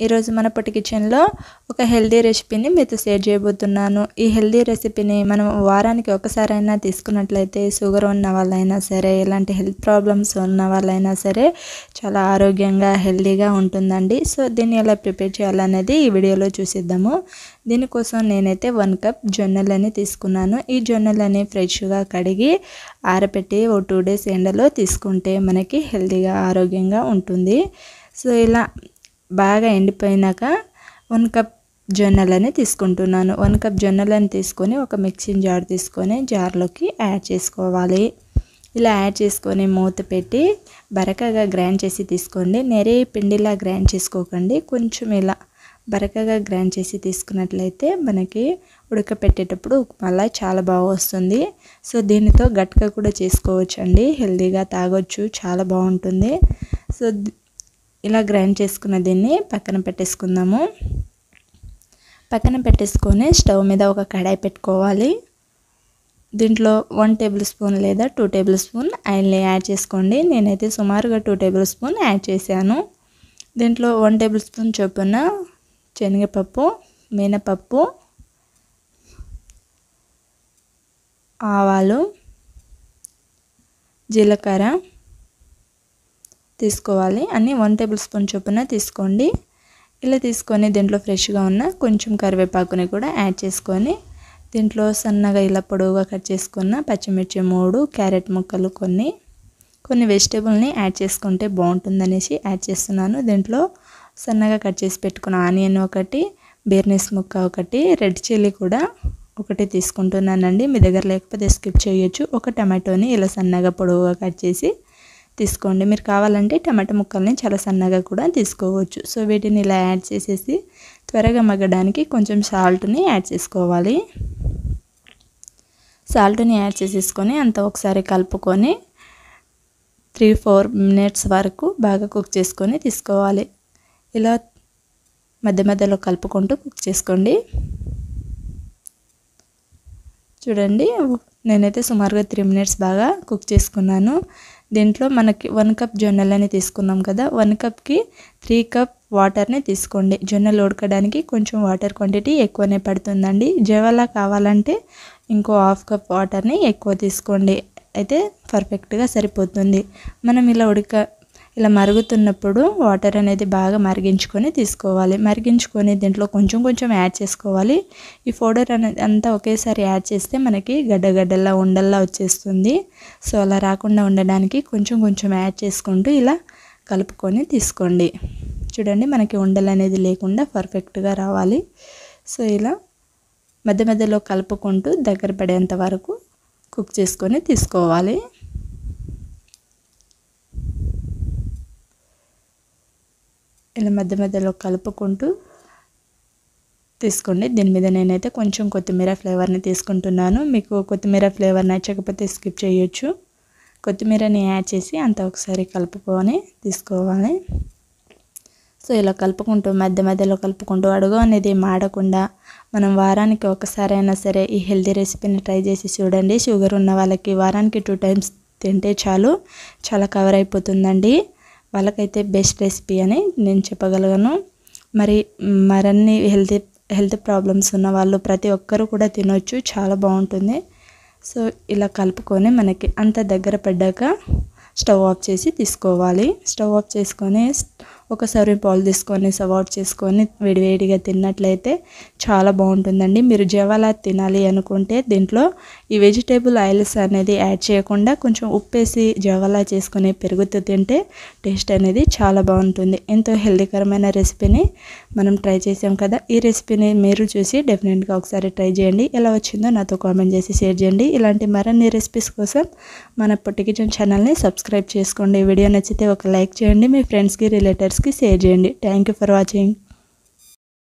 ఈరోజు మన పొట్టి కిచెన్లో ఒక హెల్దీ రెసిపీని మీతో షేర్ చేయబోతున్నాను. ఈ హెల్దీ రెసిపీని మనం వారానికి ఒకసారైనా తీసుకున్నట్లయితే షుగర్ ఉన్న వాళ్ళైనా సరే, ఎలాంటి హెల్త్ ప్రాబ్లమ్స్ ఉన్న వాళ్ళైనా సరే చాలా ఆరోగ్యంగా హెల్దీగా ఉంటుందండి. సో దీన్ని ఎలా ప్రిపేర్ చేయాలనేది ఈ వీడియోలో చూసిద్దాము. దీనికోసం నేనైతే 1 కప్ జొన్నలని తీసుకున్నాను. ఈ జొన్నలని ఫ్రెష్గా కడిగి ఆరబెట్టి ఓ 2 డేస్ ఎండలో తీసుకుంటే మనకి హెల్దీగా ఆరోగ్యంగా ఉంటుంది. సో ఇలా బాగా ఎండిపోయినాక 1 కప్ జొన్నలని తీసుకుంటున్నాను. 1 కప్ జొన్నలని తీసుకొని ఒక మిక్సింగ్ జార్ తీసుకొని జార్లోకి యాడ్ చేసుకోవాలి. ఇలా యాడ్ చేసుకొని మూత పెట్టి బరకగా గ్రైండ్ చేసి తీసుకోండి. నెరే పిండిలా గ్రైండ్ చేసుకోకండి. కొంచెం ఇలా బరకగా గ్రైండ్ చేసి తీసుకున్నట్లయితే మనకి ఉడకపెట్టేటప్పుడు ఉప్మాలా చాలా బాగా వస్తుంది. సో దీనితో గట్క కూడా చేసుకోవచ్చు అండి. హెల్దీగా తాగొచ్చు, చాలా బాగుంటుంది. సో ఇలా గ్రైండ్ చేసుకున్న దీన్ని పక్కన పెట్టేసుకుందాము. పక్కన పెట్టేసుకొని స్టవ్ మీద ఒక కడాయి పెట్టుకోవాలి. దీంట్లో 1 టేబుల్ స్పూన్ లేదా 2 టేబుల్ స్పూన్ ఆయిల్ని యాడ్ చేసుకోండి. నేనైతే సుమారుగా 2 టేబుల్ స్పూన్ యాడ్ చేశాను. దీంట్లో 1 టేబుల్ స్పూన్ చొప్పున శనగపప్పు, మినపప్పు, ఆవాలు, జీలకర్ర తీసుకోవాలి. అన్నీ 1 టేబుల్ స్పూన్ చొప్పున తీసుకోండి. ఇలా తీసుకొని దీంట్లో ఫ్రెష్గా ఉన్న కొంచెం కరివేపాకుని కూడా యాడ్ చేసుకొని దీంట్లో సన్నగా ఇలా పొడవుగా కట్ చేసుకున్న పచ్చిమిర్చి 3, క్యారెట్ ముక్కలు కొన్ని వెజిటేబుల్ని యాడ్ చేసుకుంటే బాగుంటుందనేసి యాడ్ చేస్తున్నాను. దీంట్లో సన్నగా కట్ చేసి పెట్టుకున్న ఆనియన్ 1, బీర్నీస్ ముక్క 1, రెడ్ చిల్లీ కూడా 1 తీసుకుంటున్నానండి. మీ దగ్గర లేకపోతే స్కిప్ చేయొచ్చు. ఒక టమాటోని ఇలా సన్నగా పొడవుగా కట్ చేసి తీసుకోండి. మీరు కావాలంటే టమాటా ముక్కల్ని చాలా సన్నగా కూడా తీసుకోవచ్చు. సో వీటిని ఇలా యాడ్ చేసేసి త్వరగా మగ్గడానికి కొంచెం సాల్ట్ని యాడ్ చేసుకోవాలి. సాల్ట్ని యాడ్ చేసేసుకొని అంతా ఒకసారి కలుపుకొని 3-4 మినిట్స్ వరకు బాగా కుక్ చేసుకొని తీసుకోవాలి. ఇలా మధ్య మధ్యలో కలుపుకుంటూ కుక్ చేసుకోండి. చూడండి, నేనైతే సుమారుగా 3 మినిట్స్ బాగా కుక్ చేసుకున్నాను. దీంట్లో మనకి 1 కప్ జొన్నలని తీసుకున్నాం కదా, 1 కప్కి 3 కప్ వాటర్ని తీసుకోండి. జొన్నలు ఉడకడానికి కొంచెం వాటర్ క్వాంటిటీ ఎక్కువనే పడుతుందండి. జవలా కావాలంటే ఇంకో 1/2 కప్ వాటర్ని ఎక్కువ తీసుకోండి. అయితే పర్ఫెక్ట్గా సరిపోతుంది. మనం ఇలా మరుగుతున్నప్పుడు వాటర్ అనేది బాగా మరిగించుకొని తీసుకోవాలి. మరిగించుకొని దీంట్లో కొంచెం కొంచెం యాడ్ చేసుకోవాలి. ఈ పౌడర్ అనేది అంతా ఒకేసారి యాడ్ చేస్తే మనకి గడ్డగడ్డల్లా ఉండల్లా వచ్చేస్తుంది. సో అలా రాకుండా ఉండడానికి కొంచెం కొంచెం యాడ్ చేసుకుంటూ ఇలా కలుపుకొని తీసుకోండి. చూడండి, మనకి ఉండలు అనేది లేకుండా పర్ఫెక్ట్గా రావాలి. సో ఇలా మధ్య మధ్యలో కలుపుకుంటూ దగ్గర పడేంత వరకు కుక్ చేసుకొని తీసుకోవాలి. ఇలా మధ్య మధ్యలో కలుపుకుంటూ తీసుకోండి. దీని మీద నేనైతే కొంచెం కొత్తిమీర ఫ్లేవర్ని తీసుకుంటున్నాను. మీకు కొత్తిమీర ఫ్లేవర్ నచ్చకపోతే స్కిప్ చేయొచ్చు. కొత్తిమీరని యాడ్ చేసి అంతా ఒకసారి కలుపుకొని తీసుకోవాలి. సో ఇలా కలుపుకుంటూ మధ్య మధ్యలో కలుపుకుంటూ అడుగు అనేది మాడకుండా మనం వారానికి ఒకసారైనా సరే ఈ హెల్దీ రెసిపీని ట్రై చేసి చూడండి. షుగర్ ఉన్న వాళ్ళకి వారానికి 2 టైమ్స్ తింటే చాలు, చాలా కవర్ అయిపోతుందండి. వాళ్ళకైతే బెస్ట్ రెసిపీ అని నేను చెప్పగలను. మరిన్ని హెల్త్ ప్రాబ్లమ్స్ ఉన్న వాళ్ళు ప్రతి ఒక్కరు కూడా తినొచ్చు, చాలా బాగుంటుంది. సో ఇలా కలుపుకొని మనకి అంత దగ్గర పడ్డాక స్టవ్ ఆఫ్ చేసి తీసుకోవాలి. స్టవ్ ఆఫ్ చేసుకొని ఒక సర్వింగ్ బౌల్ తీసుకొని సర్వ్ అవుట్ చేసుకొని వేడివేడిగా తిన్నట్లయితే చాలా బాగుంటుందండి. మీరు జవాలా తినాలి అనుకుంటే దీంట్లో ఈ వెజిటేబుల్ ఆయిల్స్ అనేది యాడ్ చేయకుండా కొంచెం ఉప్పేసి జవాలా చేసుకుని పెరుగుతూ తింటే టేస్ట్ అనేది చాలా బాగుంటుంది. ఎంతో హెల్దీకరమైన రెసిపీని మనం ట్రై చేసాం కదా. ఈ రెసిపీని మీరు చూసి డెఫినెట్గా ఒకసారి ట్రై చేయండి. ఎలా వచ్చిందో నాతో కామెంట్ చేసి షేర్ చేయండి. ఇలాంటి మరిన్ని రెసిపీస్ కోసం మన పొట్టి కిచెన్ ఛానల్ని సబ్స్క్రైబ్ చేసుకోండి. వీడియో నచ్చితే ఒక లైక్ చేయండి. మీ ఫ్రెండ్స్కి రిలేటివ్స్కి షేర్ చేయండి. Thank you for watching.